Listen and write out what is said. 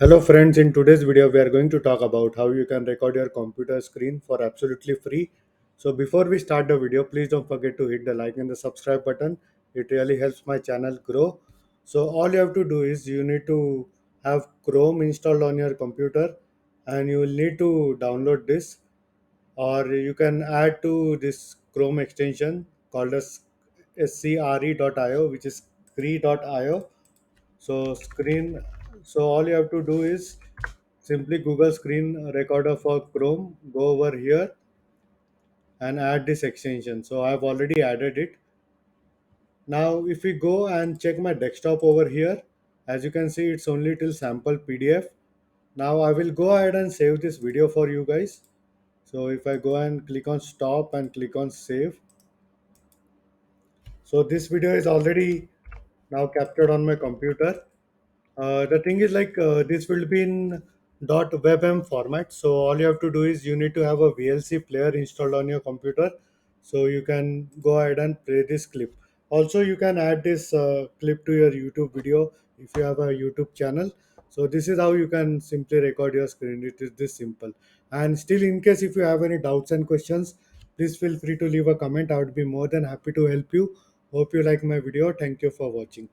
Hello friends, in today's video we are going to talk about how you can record your computer screen for absolutely free. So before we start the video, please don't forget to hit the like and the subscribe button. It really helps my channel grow. So all you have to do is you need to have Chrome installed on your computer and you will need to download this, or you can add to this Chrome extension called as scre.io, which is scree.io. So all you have to do is simply Google screen recorder for Chrome, go over here and add this extension. So I've already added it. Now if we go and check my desktop over here, as you can see it's only till sample PDF. Now I will go ahead and save this video for you guys. So if I go and click on stop and click on save, so this video is already now captured on my computer. The thing is this will be in .webm format. So all you have to do is you need to have a VLC player installed on your computer, so you can go ahead and play this clip. Also, you can add this clip to your YouTube video if you have a YouTube channel. So this is how you can simply record your screen. It is this simple. And still, in case if you have any doubts and questions, please feel free to leave a comment. I would be more than happy to help you. Hope you like my video. Thank you for watching.